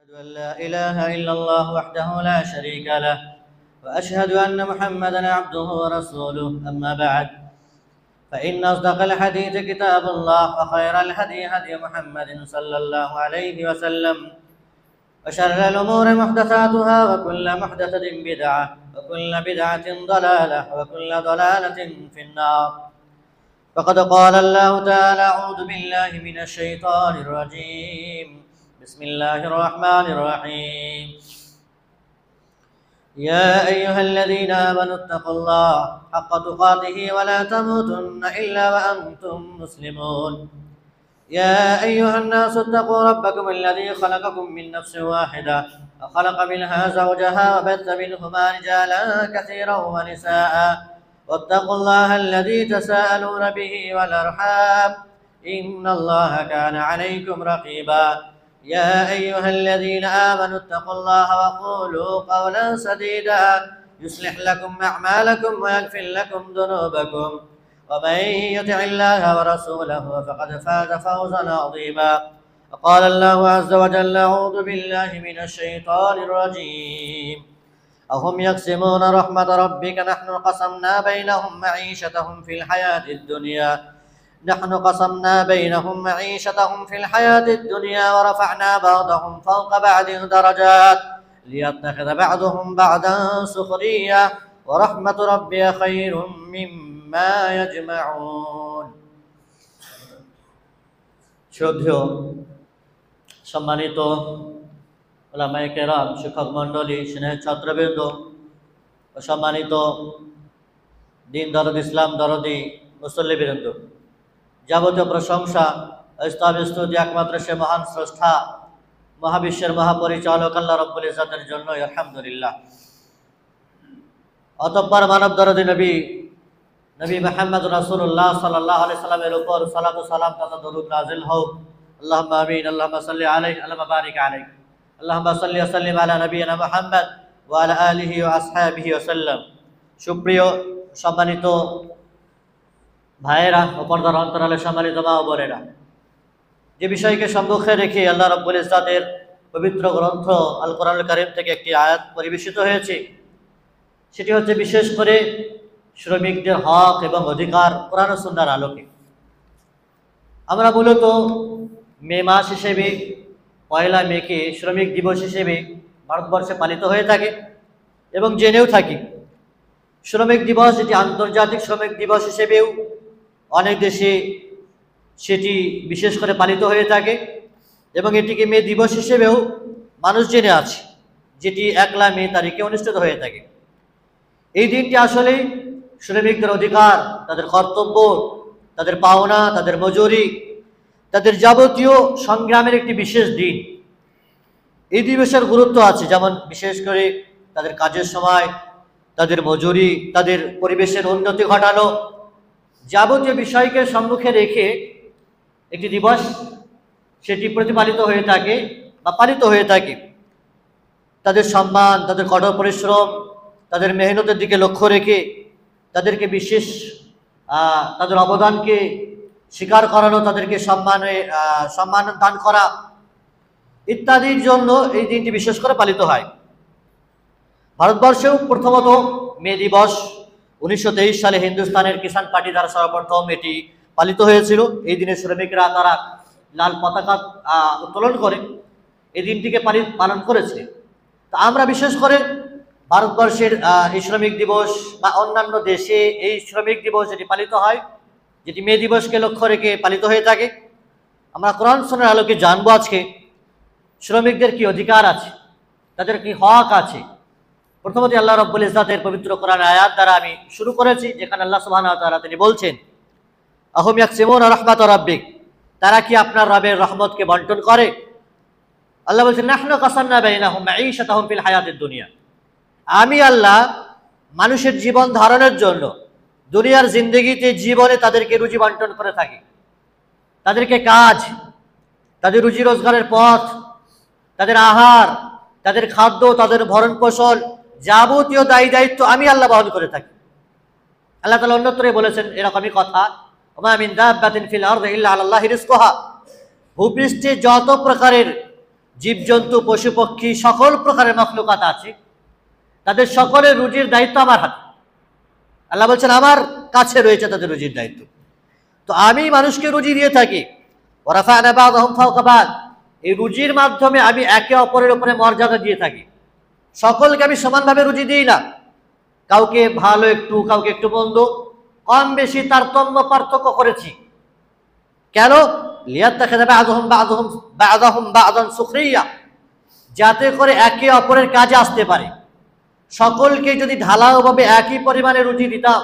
أن لا إله إلا الله وحده لا شريك له وأشهد أن محمدا عبده ورسوله أما بعد فإن أصدق الحديث كتاب الله وخير الهدي هدي محمد صلى الله عليه وسلم وشر الأمور محدثاتها وكل محدثة بدعة وكل بدعة ضلالة وكل ضلالة في النار فقد قال الله تعالى أعوذ بالله من الشيطان الرجيم بسم الله الرحمن الرحيم يا أيها الذين آمنوا اتقوا الله حق تقاته ولا تموتن إلا وأنتم مسلمون يا أيها الناس اتقوا ربكم الذي خلقكم من نفس واحدة وخلق منها زوجها وبث منهما رجالا كثيرا ونساء واتقوا الله الذي تساءلون به والأرحام إن الله كان عليكم رقيبا يا أيها الذين آمنوا اتقوا الله وقولوا قولا سديدا يصلح لكم أعمالكم ويغفر لكم ذنوبكم ومن يطع الله ورسوله فقد فاز فوزا عظيما وقال الله عز وجل أعوذ بالله من الشيطان الرجيم أهم يقسمون رحمة ربك نحن قسمنا بينهم معيشتهم في الحياة الدنيا ورفعنا بعضهم فوق بعض درجات ليتخذ بعضهم بعضا سخريا ورحمة ربي خير مما يجمعون শ্রদ্ধেয় সম্মানিত ওলামায়ে কেরাম, শিক্ষক মণ্ডলী, স্নেহের ছাত্রবৃন্দ ও সম্মানিত দিন দরদ ইসলাম দরদি মুসল্লিবৃন্দ, যাবতীয় প্রশংসা স্তব স্তুতি একমাত্র সে মহান স্রষ্টা মহাবিশ্বের মহাপরিচালক আল্লাহ রাব্বুল ইজ্জতের জন্য, আলহামদুলিল্লাহ। অতঃপর মানব দরদি নবী মুহাম্মদ রাসূলুল্লাহ সাল্লাল্লাহু আলাইহি সাল্লামের উপর সালাত ও সালাম তথা দরুদ নাযিল হোক। আল্লাহুম্মা আমিন। আল্লাহুম্মা সাল্লি আলাইহি আল্লাহুম্মা বারিক আলাইহি আল্লাহুম্মা সাল্লি ওয়া সাল্লিম আলা নবিয়িনা মুহাম্মদ ওয়া আলা আলিহি ওয়া আসহাবিহি ওয়া সাল্লাম। সুপ্রিয় সম্মানিত ভাইয়েরা ও পর্দার অন্তরালে সম্মানিত মা ও বোনেরা, যে বিষয়কে সম্মুখে রেখে আল্লাহ রাব্বুল ইজ্জতের পবিত্র গ্রন্থ আল কোরআনুল কারীম থেকে একটি আয়াত পরিবেশিত হয়েছে, সেটি হচ্ছে বিশেষ করে শ্রমিকদের হক এবং অধিকার কোরআন ও সুন্নাহর আলোকে। আমরা মূলত মে মাস হিসেবে পয়লা মেকে শ্রমিক দিবস হিসেবে ভারতবর্ষে পালিত হয়ে থাকে এবং জেনেও থাকি। শ্রমিক দিবস এটি আন্তর্জাতিক শ্রমিক দিবস হিসেবেও অনেক দেশে সেটি বিশেষ করে পালিত হয়ে থাকে এবং এটিকে মে দিবস হিসেবেও মানুষ জেনে আছে, যেটি 1 মে তারিখে অনুষ্ঠিত হয়ে থাকে। এই দিনটি আসলেই শ্রমিকদের অধিকার, তাদের কর্তব্য, তাদের পাওনা, তাদের মজুরি, তাদের যাবতীয় সংগ্রামের একটি বিশেষ দিন। এই দিবসের গুরুত্ব আছে, যেমন বিশেষ করে তাদের কাজের সময়, তাদের মজুরি, তাদের পরিবেশের উন্নতি ঘটানো, যাবতীয় বিষয়কে সম্মুখে রেখে একটি দিবস সেটি প্রতিপালিত হয়ে থাকে বা পালিত হয়ে থাকে। তাদের সম্মান, তাদের কঠোর পরিশ্রম, তাদের মেহনতের দিকে লক্ষ্য রেখে তাদেরকে বিশেষ তাদের অবদানকে স্বীকার করানো, তাদেরকে সম্মান দান করা ইত্যাদির জন্য এই দিনটি বিশেষ করে পালিত হয়। ভারতবর্ষেও প্রথমত মে দিবস 1923 সালে হিন্দুস্তানের কিষাণ পার্টি দ্বারা সর্বপ্রথম এটি পালিত হয়েছিল। এই দিনে শ্রমিকরা তারা লাল পতাকা উত্তোলন করে এই দিনটিকে পালন করেছে। তা আমরা বিশেষ করে ভারতবর্ষের এই শ্রমিক দিবস বা অন্যান্য দেশে এই শ্রমিক দিবস যেটি পালিত হয়, যেটি মে দিবসকে লক্ষ্য রেখে পালিত হয়ে থাকে, আমরা কোরআন সুন্নাহর আলোকে জানবো আজকে শ্রমিকদের কি অধিকার আছে, তাদের কি হক আছে। প্রথমত আল্লাহ রাব্বুল ইজ্জতের পবিত্র কোরআন আয়াত দ্বারা আমি শুরু করেছি, যেখানে আল্লাহ সুবহানাহু ওয়া তাআলা তিনি বলছেন, আহুম ইয়াকসিমুনা রাহমাত রাব্বিক, তারা কি আপনার রবের রহমতকে বন্টন করে। আল্লাহ বলছেন, নাহনু কাসামনা বাইনাহুম মাঈশাতাহুম ফিল হায়াতিদ দুনিয়া, আমি আল্লাহ মানুষের জীবন ধারণের জন্য দুনিয়ার জিন্দেগিতে জীবনে তাদেরকে রুজি বন্টন করে থাকি। তাদেরকে কাজ, তাদের রুজি রোজগারের পথ, তাদের আহার, তাদের খাদ্য, তাদের ভরণ পোষণ, যাবতীয় দায়িত্ব আমি আল্লাহ বহন করে থাকি। আল্লাহ তাআলা অন্যত্রে বলেছেন এরকমই কথা, ওয়া মা মিন দাব্বাতিন ফিল আরদি ইল্লা আলাল্লাহি রিজকুহা, ভূপৃষ্ঠে যত প্রকারের জীবজন্তু পশু পক্ষী সকল প্রকারের মখলুকাত আছে, তাদের সকলের রুজির দায়িত্ব আমার হাতে। আল্লাহ বলছেন আমার কাছে রয়েছে তাদের রুজির দায়িত্ব। তো আমি মানুষকে রুজি দিয়ে থাকি, ওয়ারাফা'না বা'দাহুম ফাওকা বা'দ, এই রুজির মাধ্যমে আমি একে অপরের উপরে মর্যাদা দিয়ে থাকি। সকলকে আমি সমানভাবে রুজি দিই না, কাউকে ভালো একটু, কাউকে একটু মন্দ, কম বেশি তারতম্য পার্থক্য করেছি। কেন? লিয়াত্তাখিযা বা'দাহুম বা'দান সুখরিয়া, যাতে করে একে অপরের কাজে আসতে পারে। সকলকে যদি ঢালাওভাবে একই পরিমাণে রুজি দিতাম,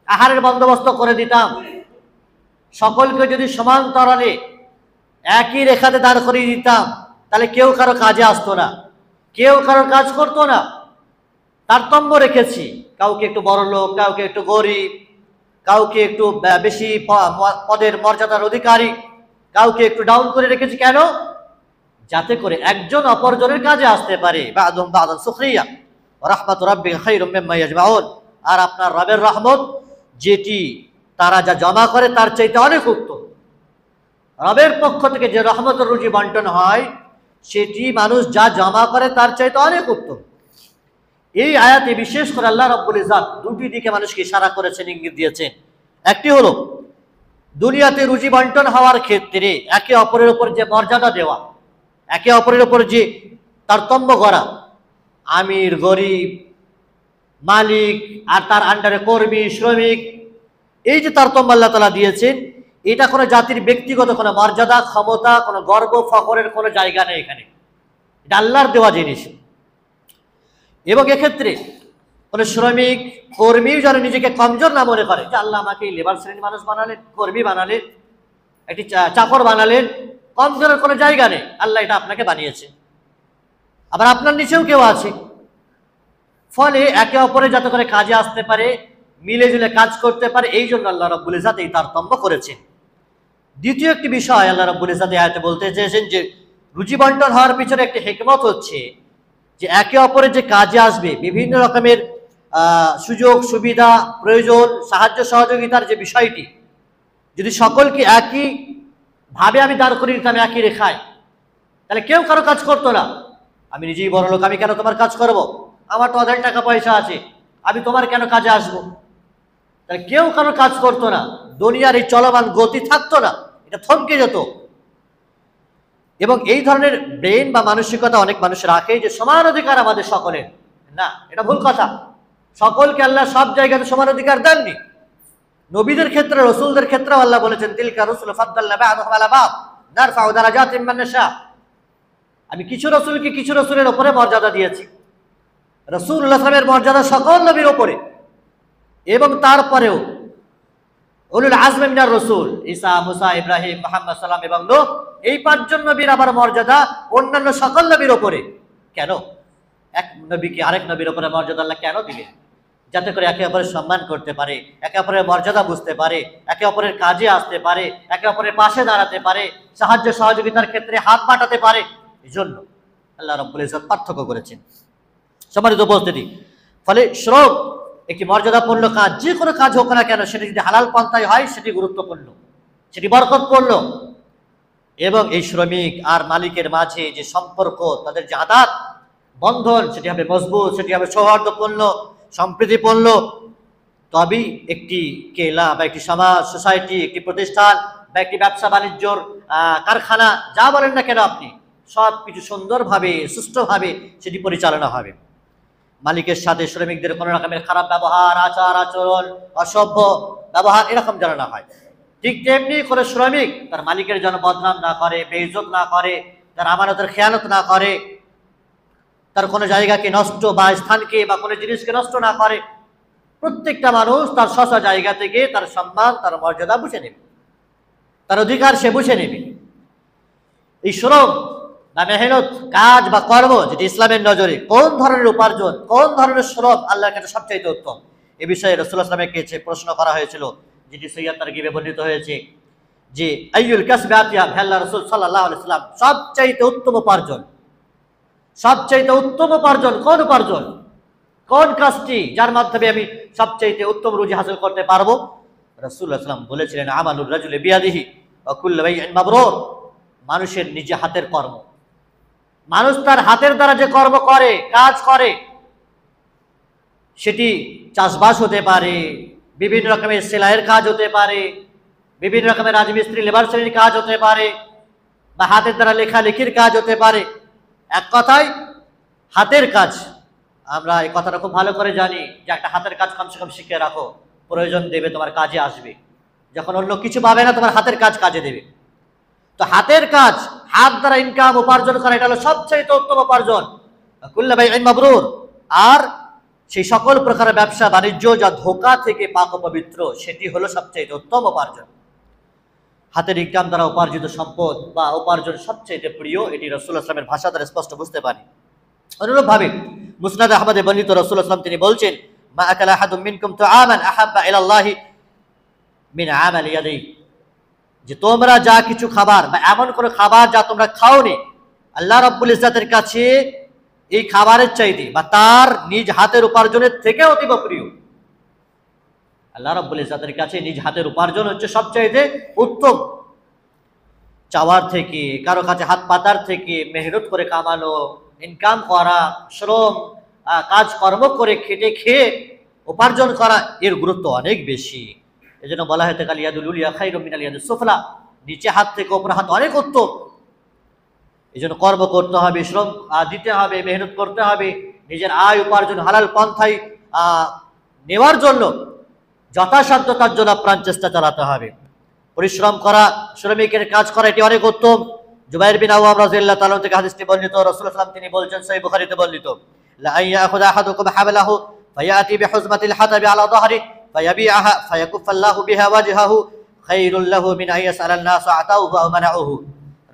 আহারের বন্দোবস্ত করে দিতাম, সকলকে যদি সমান্তরালে একই রেখাতে দাঁড় করিয়ে দিতাম, তাহলে কেউ কারো কাজে আসতো না, কেউ কারোর কাজ করতো না। তারতম্য রেখেছি, কাউকে একটু বড় লোক, কাউকে একটু গরিব, কাউকে একটু বেশি পদের মর্যাদার অধিকারী, কাউকে একটু ডাউন করে রেখেছি। কেন? যাতে করে একজন অপরজনের কাজে আসতে পারে। বা'দুহুম বা'দান সুখরিয়া ওয়া রাহমাতু রাব্বিকা খায়রুম মিম্মা ইয়াজমাউন, আর আপনার রবের রহমত যেটি তারা যা জমা করে তার চাইতে অনেক উত্তম। রবের পক্ষ থেকে যে রহমতের রুজি বন্টন হয় সেটি মানুষ যা জমা করে তার চাইতে অনেক উত্তম। এই আয়াতে বিশেষ করে আল্লাহ রাব্বুল ইজ্জত দুটি দিকে মানুষকে ইশারা করেছেন, ইঙ্গিত দিয়েছেন। একটি হলো দুনিয়াতে রুজি বন্টন হওয়ার ক্ষেত্রে একে অপরের উপর যে মর্যাদা দেওয়া, একে অপরের উপর যে তারতম্য করা, আমির গরিব, মালিক আর তার আন্ডারে কর্মী শ্রমিক, এই যে তারতম্য আল্লাহ তাআলা দিয়েছেন, এটা কোনো জাতির ব্যক্তিগত কোনো মর্যাদা, ক্ষমতা, কোনো গর্ব ফখরের কোনো জায়গা নেই এখানে। এটা আল্লাহর দেওয়া জিনিস। এবং এক্ষেত্রে কোনো শ্রমিক কর্মী যেন নিজেকে কমজোর না মনে করে যে আল্লাহ আমাকে লেবার শ্রেণীর মানুষ বানালেন, কর্মী বানালেন, একটি চাকর বানালেন, কমজোরের কোনো জায়গা নেই। আল্লাহ এটা আপনাকে বানিয়েছে, আবার আপনার নিচেও কেউ আছে। ফলে একে অপরে যাতে করে কাজে আসতে পারে, মিলে জুলে কাজ করতে পারে, এই জন্য আল্লাহ রাব্বুল ইজ্জত এই তারতম্য করেছেন। দ্বিতীয় একটি বিষয় আল্লাহ রাব্বুল ইজ্জত আয়াতে বলতে চেয়েছেন যে রুজি বন্টন হওয়ার পিছনে একটি হিকমত হচ্ছে যে একে অপরের যে কাজে আসবে বিভিন্ন রকমের সুযোগ সুবিধা, প্রয়োজন, সাহায্য সহযোগিতার যে বিষয়টি, যদি সকলকে একই ভাবে আমি দাঁড় করিয়ে দিতাম একই রেখায়, তাহলে কেউ কারো কাজ করতো না। আমি নিজেই বড় লোক, আমি কেন তোমার কাজ করব? আমার তো অনেক টাকা পয়সা আছে, আমি তোমার কেন কাজে আসবো? তাহলে কেউ কারো কাজ করতো না, দুনিয়ার এই চলমান গতি থাকতো না, এটা থমকে যেত। এবং এই ধরনের ব্রেন বা মানসিকতা অনেক মানুষ রাখে যে সমান অধিকার আমাদের সকলের। না, এটা ভুল কথা। সকলকে আল্লাহ সব জায়গাতে সমান অধিকার দেননি। নবীদের ক্ষেত্রে, রসুলদের ক্ষেত্রে আল্লাহ বলেছেন তিলকা রুসুল ফাদ্দালনা বা'দুহুম আলা বা'দ নারফাউ দারাজাতিম মান নাশা, আমি কিছু রসুলকে কিছু রসুলের উপরে মর্যাদা দিয়েছি। রাসূলুল্লাহ সাল্লাল্লাহু আলাইহি ওয়াসাল্লামের মর্যাদা সকল নবীর উপরে, এবং তারপরেও উলুল আজম মিনার রসুল ঈসা, মুসা, ইব্রাহিম, মুহাম্মদ সাল্লাম এবং নূহ, এই পাঁচজন নবীর আবার মর্যাদা অন্যান্য সকল নবীর উপরে। কেন? এক নবীকে আরেক নবীর উপরে মর্যাদা আল্লাহ কেন দিলেন? যাতে করে একে অপরের সম্মান করতে পারে, একে অপরের মর্যাদা বুঝতে পারে, একে অপরের কাজে আসতে পারে, একে অপরের পাশে দাঁড়াতে পারে, সাহায্য সহযোগিতার ক্ষেত্রে হাত পাঠাতে পারে। এই জন্য আল্লাহ রাব্বুল ইজ্জত পার্থক্য করেছেন। সম্মানিত উপস্থিতি, ফলে শ্রম একটি মর্যাদাপূর্ণ কাজ, যে কোনো কাজ হোক না কেন সেটি যদি হালাল পন্থায় হয় সেটি গুরুত্বপূর্ণ, সেটি বরকতপূর্ণ। এবং এই শ্রমিক আর মালিকের মাঝে যে সম্পর্ক, তাদের যে আদাত বন্ধন, সেটি হবে মজবুত, সেটি হবে সৌহার্দ্যপূর্ণ, সম্প্রীতিপূর্ণ। তবেই একটি কেলা বা একটি সমাজ, সোসাইটি, একটি প্রতিষ্ঠান বা একটি ব্যবসা বাণিজ্যর কারখানা, যা বলেন না কেন আপনি, সব কিছু সুন্দরভাবে সুষ্ঠুভাবে সেটি পরিচালনা হবে। মালিকের সাথে শ্রমিকদের কোনো রকমের খারাপ ব্যবহার, আচার আচরণ, অসভ্য ব্যবহার এরকম যেন না হয়। ঠিক তেমনি করে শ্রমিক তার মালিকের যেন বদনাম না করে, বেইজ্জত না করে, তার আমানতের খেয়ানত না করে, তার কোনো জায়গাকে নষ্ট বা স্থানকে বা কোনো জিনিসকে নষ্ট না করে। প্রত্যেকটা মানুষ তার স্ব জায়গা থেকে তার সম্মান, তার মর্যাদা বুঝে নেবে, তার অধিকার সে বুঝে নেবে। এই শ্রম বা মেহনত, কাজ বা কর্ম যেটি ইসলামের নজরে কোন ধরনের উপার্জন, কোন ধরনের শ্রম আল্লাহর কাছে সবচাইতে উত্তম, এ বিষয়ে রাসূলুল্লাহ সাল্লাল্লাহু আলাইহি ওয়াসাল্লামের কাছে প্রশ্ন করা হয়েছিল, যেটি সহিহ তারগিবে বর্ণিত হয়েছে যে আইয়ুল কাসবি আতিয়াব, হে আল্লাহর রাসূল সাল্লাল্লাহু আলাইহি ওয়াসাল্লাম, সবচাইতে উত্তম উপার্জন, সবচাইতে উত্তম উপার্জন কোন উপার্জন, কোন কাজটি যার মাধ্যমে আমি সবচাইতে উত্তম রুজি হাসিল করতে পারবো? রাসূলুল্লাহ সাল্লাল্লাহু আলাইহি ওয়াসাল্লাম বলেছিলেন আমালুর রাজুলি বিয়াদিহি ওয়া কুল্লু বাইইন মাবরুর, মানুষের নিজে হাতের কর্ম, মানুষ তার হাতের দ্বারা যে কর্ম করে, কাজ করে, সেটি চাষবাস হতে পারে, বিভিন্ন রকমের সেলাইয়ের কাজ হতে পারে, বিভিন্ন রকমের রাজমিস্ত্রি লেবার শ্রেণীর কাজ হতে পারে, বা হাতের দ্বারা লেখালেখির কাজ হতে পারে। এক কথায় হাতের কাজ। আমরা এই কথাটা খুব ভালো করে জানি যে একটা হাতের কাজ কমসে কম শিখে রাখো, প্রয়োজন দেবে, তোমার কাজে আসবে। যখন অন্য কিছু পাবে না, তোমার হাতের কাজ কাজে দেবে। তো হাতের কাজ, হাত দ্বারা ইনকাম উপার্জন করা, এটা হলো সবচেয়ে উত্তম উপার্জন। কুল্লু বাইইন মাবরুর। আর সেই সকল প্রকারের ব্যবসা বাণিজ্য যা ধোঁকা থেকে পাক পবিত্র, সেটি হলো সবচেয়ে উত্তম উপার্জন। হাতের ইনকাম দ্বারা উপার্জিত সম্পদ বা উপার্জন সবচেয়ে প্রিয়, এটি রাসূলুল্লাহ সাল্লাল্লাহু আলাইহি ওয়াসাল্লামের ভাষা দ্বারা স্পষ্ট বুঝতে পারি। অনুরূপভাবে মুসনাদ আহমদে বর্ণিত রাসূলুল্লাহ সাল্লাল্লাহু আলাইহি ওয়াসাল্লাম তিনি বলছেন, মা আকালা আহাদুম মিনকুম তুআমান আহাব্বা ইলাল্লাহি মিন আমালি ইয়াদি, যে তোমরা যা কিছু খাবার বা এমন কোনো খাবার যা তোমরা খাওনি, আল্লাহ রাব্বুল ইজ্জাতের কাছে এই খাবারের চাইতে বা তার নিজ হাতের উপার্জনের থেকে অতীব প্রিয়। আল্লাহ রাব্বুল ইজ্জাতের কাছে নিজ হাতের উপার্জন হচ্ছে সবচাইতে উত্তম। চাওয়ার থেকে, কারো কাছে হাত পাতার থেকে, মেহনত করে কামানো, ইনকাম করা, শ্রম, কাজকর্ম করে খেটে খেয়ে উপার্জন করা, এর গুরুত্ব অনেক বেশি। এই জন্য বলা হয় তাকাল ইয়াদুল উলিয়া খায়রুম মিনাল ইয়াদিস সুফলা, নিচে হাত থেকে উপর হাত অনেক উত্তম। এই জন্য কর্ম করতে হবে, শ্রম দিতে হবে, মেহনত করতে হবে, নিজের আয় উপার্জন হালাল পন্থায় নেওয়ার জন্য যথাসাধ্য তার জন্য প্রাণ চেষ্টা চালাতে হবে। পরিশ্রম করা, শ্রমিকের কাজ করা, এটি অনেক উত্তম। জুবাইর বিন আওয়াম রাদিয়াল্লাহু তাআলা থেকে হাদিসটি বর্ণিত, রাসূলুল্লাহ সাল্লাল্লাহু আলাইহি ওয়াসাল্লাম তিনি বলেছেন, সহিহ বুখারীতে বর্ণিত, লা ইয়াখুযা আহাদুকুম হাবলাহু ফায়াতি বিহুজমাতিল হাতাবি আলা যহরিহি ফায়াবিআহা ফায়াকুফাল্লাহু বিহা ওয়াজহাহু খায়রুল লাহু মিন আইয়াসআলান নাস আতাউহু ওয়া মানাউহু।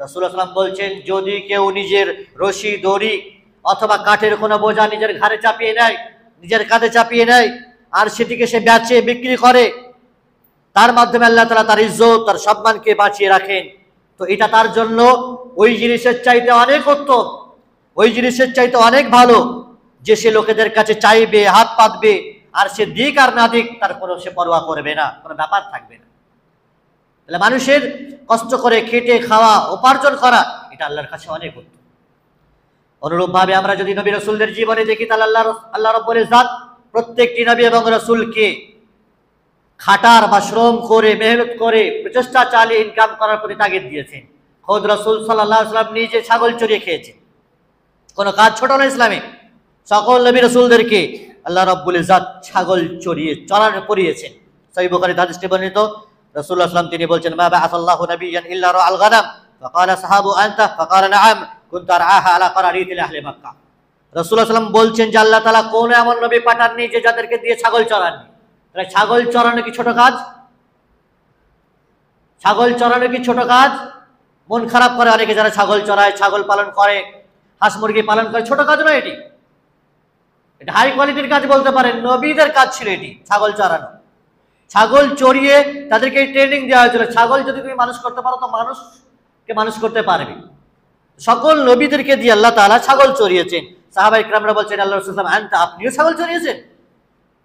রাসূলুল্লাহ সাল্লাল্লাহু আলাইহি ওয়াসাল্লাম বলছেন, যদি কেউ নিজের রশি, দড়ি অথবা কাঠের কোনো বোঝা নিজের ঘাড়ে চাপিয়ে নেয়, নিজের কাঁধে চাপিয়ে নেয়, আর সেটিকে সে বেচে বিক্রি করে, তার মাধ্যমে আল্লাহ তাআলা তার ইজ্জত, তার সম্মানকে বাঁচিয়ে রাখেন, তো এটা তার জন্য ওই জিনিসের চাইতে অনেক উত্তম, ওই জিনিসের চাইতে অনেক ভালো, যে সে লোকেদের কাছে চাইবে, হাত পাতবে, আর সে দিক আর না দিক তার কোনো সে পরোয়া করবে না, কোনো ব্যাপার থাকবে না। তাহলে মানুষের কষ্ট করে খেটে খাওয়া, উপার্জন করা, এটা আল্লাহর কাছে অনেক উত্তম। অনুরূপভাবে আমরা যদি নবী রাসূলদের জীবনে দেখি, তাহলে আল্লাহ রাব্বুল ইজ্জত প্রত্যেকটি নবী এবং রাসূলকে খাটার বা শ্রম করে, মেহনত করে, প্রচেষ্টা চালিয়ে ইনকাম করার প্রতি তাগিদ দিয়েছেন। খোদ রাসূল সাল্লাল্লাহু আলাইহি ওয়াসাল্লাম নিজে ছাগল চড়িয়ে খেয়েছেন। কোনো কাজ ছোট না ইসলামে। সকল নবী রাসূলদেরকে আল্লাহ রাব্বুল ইজ্জত ছাগল চড়ানো পড়িয়েছেন। সহিহ বুখারীতে হাদিসটি বর্ণিত, রাসূলুল্লাহ সাল্লাল্লাহু আলাইহি ওয়াসাল্লাম তিনি বলছেন, মা বাআসাল্লাহু নাবিয়্যান ইল্লা রাআল গানাম ফাকালা সাহাবু আনতা ফাকালা নাআম কুনতু আরআহা আলা কারারিতিল আহলি মক্কা। রাসূলুল্লাহ সাল্লাল্লাহু আলাইহি ওয়াসাল্লাম বলছেন যে আল্লাহ তাআলা কোন এমন নবী পাঠাননি যে যাদেরকে দিয়ে ছাগল চড়াননি। তাহলে ছাগল চড়ানো কি ছোট কাজ? ছাগল চড়ানো কি ছোট কাজ? মন খারাপ করে অনেকে যারা ছাগল চড়ায়, ছাগল পালন করে, হাঁস মুরগি পালন করে, ছোট কাজ নয় এটি। এটা হাই কোয়ালিটির কাজ বলতে পারেন, নবীদের কাজ ছিল এটি, ছাগল চড়ানো। ছাগল চড়িয়ে তাদেরকে ট্রেনিং দেওয়া হয়েছিল, ছাগল যদি তুমি মানুষ করতে পারো তো মানুষকে মানুষ করতে পারবে। সকল নবীদেরকে দিয়ে আল্লাহ তাআলা ছাগল চড়িয়েছেন। সাহাবা ইকরামরা বলছেন, আল্লাহ রাসূল সাল্লাল্লাহু আলাইহি ওয়াসাল্লাম, আনতা, আপনিও ছাগল চড়িয়েছেন?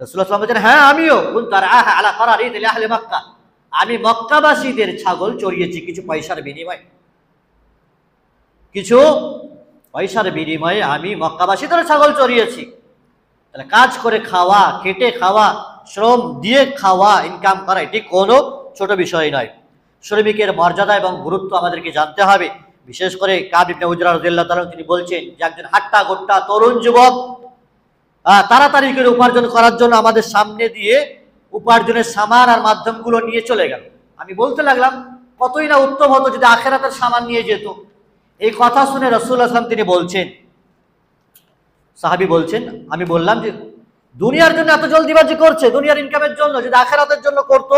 রাসূলুল্লাহ সাল্লাল্লাহু আলাইহি ওয়াসাল্লাম বলছেন, হ্যাঁ আমিও। কুনতু আরআহা আলা কারারিতিল আহলি মক্কা, আমি মক্কাবাসীদের ছাগল চড়িয়েছি কিছু পয়সার বিনিময়ে। কিছু পয়সার বিনিময়ে আমি মক্কাবাসীদের ছাগল চড়িয়েছি। তাহলে কাজ করে খাওয়া, খেটে খাওয়া, শ্রম দিয়ে খাওয়া, ইনকাম করা, এটি কোনো ছোট বিষয় নয়। শ্রমিকের মর্যাদা এবং গুরুত্ব আমাদেরকে জানতে হবে। বিশেষ করে কাব ইবনে উজরা রাদিয়াল্লাহু তাআলা তিনি বলছেন যে একজন হাট্টা গোট্টা তরুণ যুবক তাড়াতাড়ি করে উপার্জন করার জন্য আমাদের সামনে দিয়ে উপার্জনের সামান আর মাধ্যমগুলো নিয়ে চলে গেল। আমি বলতে লাগলাম, কতই না উত্তম হতো যদি আখিরাতের সামান নিয়ে যেত। এই কথা শুনে রাসূলুল্লাহ সাল্লাল্লাহু আলাইহি ওয়াসাল্লাম তিনি বলছেন, সাহাবী বলছেন, আমি বললাম যে দুনিয়ার জন্য এত জলদিবাজি করছে, দুনিয়ার ইনকামের জন্য, যদি আখিরাতের জন্য করতো,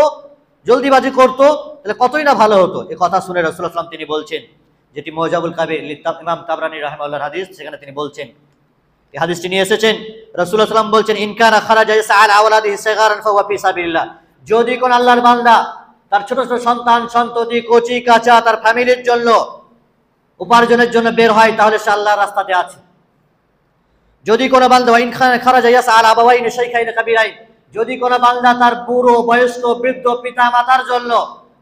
জলদিবাজি করতো, তাহলে কতই না ভালো হতো। এই কথা শুনে রাসূলুল্লাহ সাল্লাল্লাহু আলাইহি ওয়াসাল্লাম তিনি বলছেন, যেটি মুজাবুল কাবির ইমাম তাবরানী রাহিমাহুল্লাহর হাদিস, সেখানে তিনি বলছেন, এই হাদিসটি নিয়ে এসেছেন, রাসূলুল্লাহ সাল্লাল্লাহু আলাইহি ওয়াসাল্লাম বলছেন, ইন কানা খারাজা ইয়াসআল আওলাদিহি সিগারান ফাহুয়া ফি সাবিলিল্লাহ, যদি কোন আল্লাহর বান্দা তার ছোট ছোট সন্তান সন্ততি কচি কাঁচা তার ফ্যামিলির জন্য উপার্জনের জন্য বের হয়, তাহলে সে আল্লাহর রাস্তাতে আছে। যদি কোনো বান্দা ইন খারাজা ইয়াসআল আবাওয়াইনি শাইখাইনি কাবীরাইন, যদি কোনো বান্দা তার বুড়ো বয়স্ক বৃদ্ধ পিতা মাতার জন্য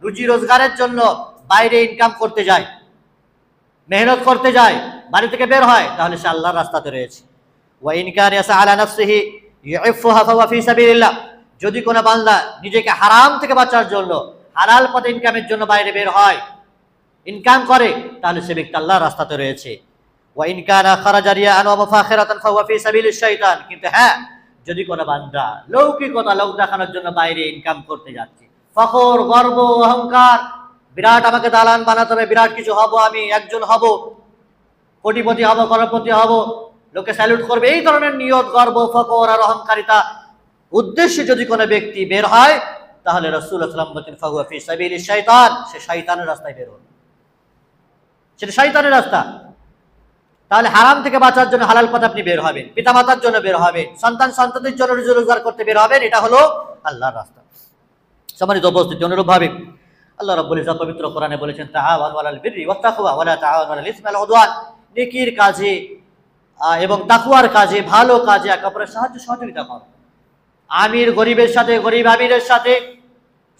রুজি রোজগারের জন্য বাইরে ইনকাম করতে যায়, মেহনত করতে যায়, বাড়ি থেকে বের হয়, তাহলে সে আল্লাহর রাস্তাতে রয়েছে। ওয়া ইন কানা ইয়াসা আলা নাফসিহি ইউফুহা ফাওয়া ফি সাবিলিল্লাহ, যদি কোনো বান্দা নিজেকে হারাম থেকে বাঁচার জন্য হালাল পথে ইনকামের জন্য বাইরে বের হয়, ইনকাম করে, তাহলে সে ব্যক্তি আল্লাহর রাস্তাতে রয়েছে। ওয়া ইন কানা খারাজা রিয়াআন ওয়া মুফাখিরাতান ফাওয়া ফি সাবিলিশ শাইতান, কিন্তু হ্যাঁ, যদি কোনো বান্দা লৌকিকতা, লোক দেখানোর জন্য বাইরে ইনকাম করতে যাচ্ছে, ফখর, গর্ব, অহংকার, বিরাট আমাকে দালান বানাতে হবে, বিরাট কিছু হব, আমি একজন হব, কোটিপতি হব, করপতি হব, লোকে স্যালুট করবে, এই ধরনের নিয়ত, গর্ব, ফখর আর অহংকারিতা উদ্দেশ্যে যদি কোনো ব্যক্তি বের হয়, তাহলে রাসূলুল্লাহ সাল্লাল্লাহু আলাইহি ওয়াসাল্লাম বলেন ফাহুয়া ফি সাবিলিশ শাইতান, সে শয়তানের রাস্তায় বের হলো, সেটা শয়তানের রাস্তা। তাহলে হারাম থেকে বাঁচার জন্য হালাল পথে আপনি বের হবেন, পিতামাতার জন্য বের হবেন, সন্তানদের জন্য রুজি রোজগার করতে বের হবেন, এটা হলো আল্লাহর রাস্তা। সম্মানিত উপস্থিতি, অনুরূপভাবে আল্লাহ রাব্বুল ইজ্জত পবিত্র কোরআনে বলেছেন তাআওয়ানু আলাল বিররি ওয়াত তাকওয়া ওয়া লা তাআওয়ানু আলাল ইসমি ওয়াল উদওয়ান, নেকির কাজে এবং তাকওয়ার কাজে, ভালো কাজে একে অপরের সাহায্য সহযোগিতা করো। আমির গরিবের সাথে, গরিব আমিরের সাথে,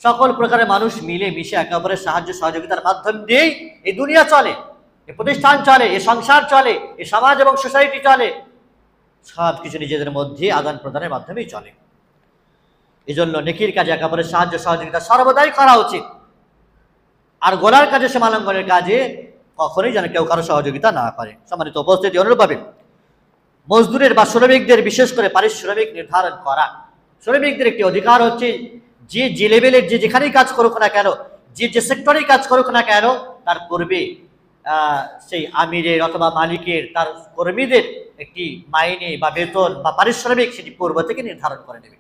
সকল প্রকারের মানুষ মিলে মিশে একে অপরের সাহায্য সহযোগিতার মাধ্যম দিয়েই এই দুনিয়া চলে, এই প্রতিষ্ঠান চলে, এই সংসার চলে, এই সমাজ এবং সোসাইটি চলে, সব কিছু নিজেদের মধ্যে আদান প্রদানের মাধ্যমেই চলে। এই জন্য নেকির কাজে একে অপরের সাহায্য সহযোগিতা সর্বদাই করা উচিত। আর গোনার কাজে, সীমালঙ্ঘনের কাজে কখনোই যেন কেউ কারো সহযোগিতা না করে। সম্মানিত উপস্থিতি, অনুরূপভাবে মজদুরের বা শ্রমিকদের বিশেষ করে পারিশ্রমিক নির্ধারণ করা। শ্রমিকদের একটি অধিকার হচ্ছে যে লেভেলের যে যেখানেই কাজ করুক না কেন, যে সেক্টরেই কাজ করুক না কেন, তার পূর্বে সেই আমিরের অথবা মালিকের তার কর্মীদের একটি মাইনে বা বেতন বা পারিশ্রমিক সেটি পূর্ব থেকে নির্ধারণ করে নেবে।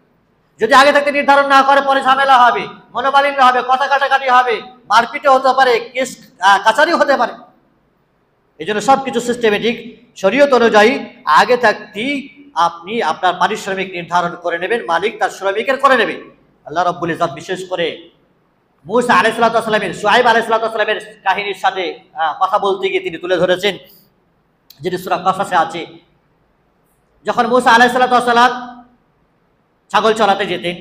যদি আগে থেকে নির্ধারণ না করে, পরে ঝামেলা হবে, মনোমালিন্য হবে, কথা কাটাকাটি হবে, মারপিটে হতে পারে, কেস কাচারি হতে পারে। এই জন্য সবকিছু সিস্টেমেটিক শরীয়ত অনুযায়ী আগে থাকতেই আপনি আপনার পারিশ্রমিক নির্ধারণ করে নেবেন, মালিক তার শ্রমিকের করে নেবে। আল্লাহ রাব্বুল ইজ্জত বিশেষ করে মূসা আলাইহিস সালামের, শুআয়ব আলাইহিস সালামের কাহিনীর সাথে কথা বলতে গিয়ে তিনি তুলে ধরেছেন, যেটি সূরা কাসাসে আছে। যখন মূসা আলাইহিস সালাম ছাগল চড়াতে যেতেন,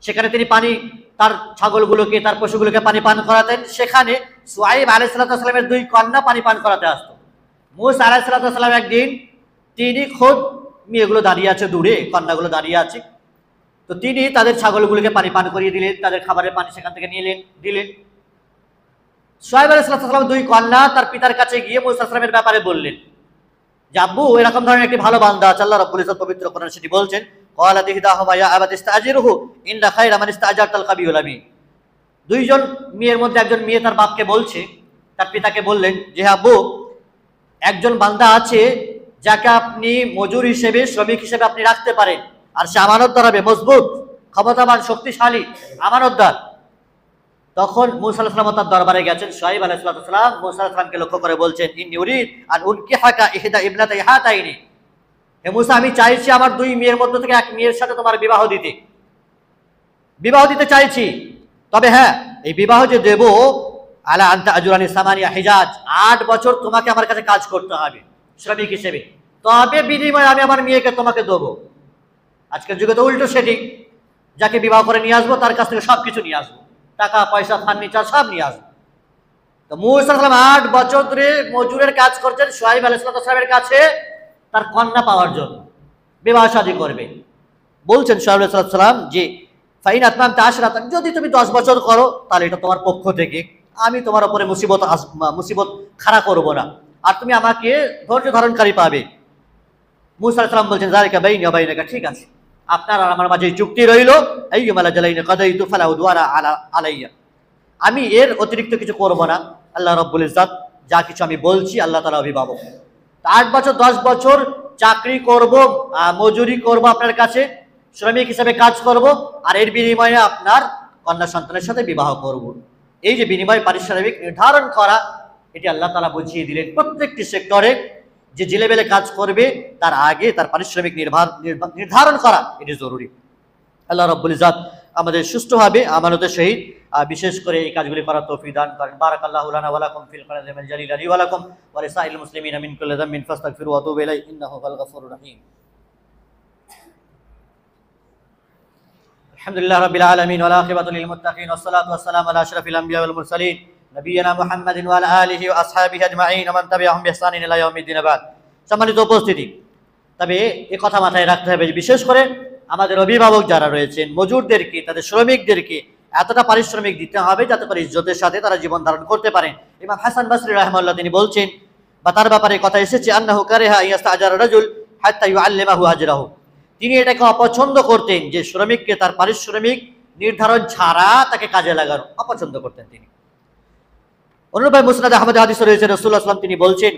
সেখানে তিনি পানি, তার ছাগলগুলোকে, তার পশুগুলোকে পানি পান করাতেন। সেখানে শুআয়ব আলাইহিস সালামের দুই কন্যা পানি পান করাতে আসতো। মূসা আলাইহিস সালাম একদিন, তিনি খোদ মেয়েগুলো দাঁড়িয়ে আছে দূরে, কন্যাগুলো দাঁড়িয়ে আছে, তো তিনি তাদের ছাগলগুলোকে পানি পান করিয়ে দিলেন, তাদের খাবারের পানি সেখান থেকে দিলেন। শুআয়ব আলাইহিস সালাম দুই কন্যা তার পিতার কাছে গিয়ে মূসা সালামের ব্যাপারে বললেন যে, আব্বু, এরকম ধরনের একটি ভালো বান্দা আছে, আল্লাহ রাব্বুল ইজ্জত পবিত্র কোরআনে সেটি বলছেন, ক্বালাত ইহদাহুমা ইয়া আবাতি ইসতাজিরহু ইন্না খায়রা মান ইসতাজারতাল কাবিয়ুল আমিন। দুইজন মেয়ের মধ্যে একজন মেয়ে তার বাপকে বলছে, তার পিতাকে বললেন যে, আব্বু, একজন বান্দা আছে যাকে আপনি মজুর হিসেবে, শ্রমিক হিসেবে আপনি রাখতে পারেন, আর সে আমানতদার হবে, মজবুত, ক্ষমতাবান, শক্তিশালী, আমানতদার। তখন মূসা আলাইহিস সালাম তার দরবারে গেছেন। শুআয়ব আলাইহিস সালাম মূসা আলাইহিস সালামকে লক্ষ্য করে বলছেন, ইন্নী উরিদ আন উনকিহাকা ইহদা ইবনাতাই হাতাইনি, হে মূসা, আমি চাইছি আমার দুই মেয়ের মধ্য থেকে এক মেয়ের সাথে তোমার বিবাহ দিতে চাইছি। তবে হ্যাঁ, এই বিবাহ যে দেব, আলা আনতা আজুরানি সামানিয়া হিজাজ, 8 বছর তোমাকে আমার কাছে কাজ করতে হবে শ্রমিক হিসেবে, তবে বিনিময়ে আমি আমার মেয়েকে তোমাকে দেবো। আজকের যুগে তো উল্টো সেটি, যাকে বিবাহ করে নিয়ে আসবো তার কাছ থেকে সবকিছু নিয়ে আসবো, টাকা পয়সা, ফার্নিচার সব নিয়ে আসবো। তো মূসা আলাইহিস সালাম 8 বছর ধরে মজুরের কাজ করছেন শুআয়ব আলাইহিস সালামের কাছে তার কন্যা পাওয়ার জন্য, বিবাহ শাদী করবে। বলছেন শুআয়ব আলাইহিস সালাম যে, ফাইন আতমামতা আশরাতান, যদি তুমি 10 বছর করো তাহলে এটা তোমার পক্ষ থেকে, আমি তোমার উপরে মুসিবত খাড়া করব না, আর তুমি আমাকে ধৈর্য ধারণকারী পাবে। মূসা আলাইহিস সালাম বলছেন, যালিকা বাইনি ওয়া বাইনাকা, ঠিক আছে, আপনার আর আমার মাঝে চুক্তি রইল, আইয়ুমাল আজালাইনি কাদাইতু ফালা উদওয়ানা আলাইয়া, আমি এর অতিরিক্ত কিছু করব না। আল্লাহ রাব্বুল ইজ্জত যা কিছু আমি বলছি, আল্লাহ তাআলা অভিভাবক। 8 বছর 10 বছর চাকরি করব, মজুরি করব, আপনার কাছে শ্রমিক হিসেবে কাজ করব, আর এর বিনিময়ে আপনার কন্যা সন্তানের সাথে বিবাহ করব। এই যে বিনিময় পারিশ্রমিক নির্ধারণ করা, এটি আল্লাহ তাআলা বুঝিয়ে দিলেন। প্রত্যেকটি সেক্টরে যে লেভেলে কাজ করবে তার আগে তার পারিশ্রমিক নির্ধারণ করা এটি জরুরি। আল্লাহ রাব্বুল ইজ্জত আমাদের সুষ্ঠুভাবে আমানতের সহিত বিশেষ করে এই কাজগুলি করার তৌফিক দান করেন। বারাকাল্লাহু লানা ওয়া লাকুম ফিল কোরআনিল জালিল লি ওয়া লাকুম ওয়া লিসাইরিল মুসলিমিনা মিন কুল্লি যামবিন ফাস্তাগফিরু ওয়া তুবু ইলাইহি ইন্নাহু হুয়াল গফুরুর রহিম। আলহামদুলিল্লাহি রাব্বিল আলামিন ওয়া আল আখিবাতু লিল মুত্তাকিন ওয়াস সালাতু ওয়াস সালামু আলা আশরাফিল আমবিয়া ওয়াল মুরসালিন নবিয়িনা মুহাম্মাদিন ওয়া আলা আলিহি ওয়া আসহাবিহি আজমাইন ওয়া মান তাবিআহুম বিইহসানিন ইলা ইয়াউমিদ্দিন বাদ। সম্মানিত উপস্থিতি, তবে এই কথা মাথায় রাখতে হবে, বিশেষ করে আমাদের অভিভাবক যারা রয়েছেন, মজুরদেরকে, তাদের শ্রমিকদেরকে এতটা পারিশ্রমিক দিতে হবে যাতে করে ইজ্জতের সাথে তারা জীবন ধারণ করতে পারেন। ইমাম হাসান বসরি রাহিমাহুল্লাহ তিনি বলছেন, বা তার ব্যাপারে কথা এসেছে, আন্নাহু কারিহা ইয়াস্তাজারা রাজুল হাত্তা ইউআল্লিমাহু আজরাহু। তিনি এটাকে অপছন্দ করতেন যে শ্রমিককে তার পারিশ্রমিক নির্ধারণ ছাড়া তাকে কাজে লাগানো অপছন্দ করতেন তিনি। অনুরূপভাবে মুসনাদ আহমদ হাদিস রয়েছে, রাসূলুল্লাহ সাল্লাল্লাহু আলাইহি ওয়াসাল্লাম তিনি বলছেন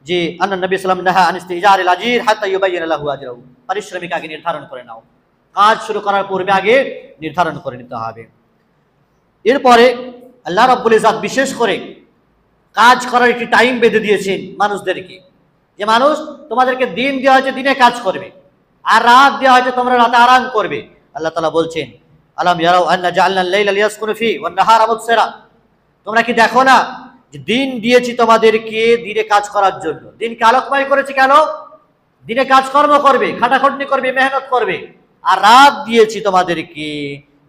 যে আন্না নবী সাল্লাল্লাহু আলাইহি ওয়াসাল্লাম নাহা আন ইস্তিজারিল আজির হাত্তা ইউবাইয়িনা লাহু আজরাহু। পারিশ্রমিক আগে নির্ধারণ করে নাও, কাজ শুরু করার পূর্বে আগে নির্ধারণ করে নিতে হবে। এরপরে আল্লাহ রাব্বুল ইজ্জত বিশেষ করে কাজ করার একটি টাইম বেঁধে দিয়েছেন মানুষদেরকে, যে মানুষ তোমাদেরকে দিন দেওয়া হয়েছে দিনে কাজ করবে, আর রাত দেওয়া হয়েছে তোমরা রাতে আরাম করবে। আল্লাহ তাআলা বলছেন, আলাম ইয়ারাউ আন্না জাআলনা আল-লাইলা লিয়াসকুনু ফি ওয়ান নাহারা মুবসিরা। তোমরা কি দেখো না যে দিন দিয়েছি তোমাদেরকে দিনে কাজ করার জন্য, দিনকে আলোকময় করেছি কেন? দিনে কাজকর্ম করবে, খাটাখাটনি করবে, মেহনত করবে। আর রাত দিয়েছি তোমাদেরকে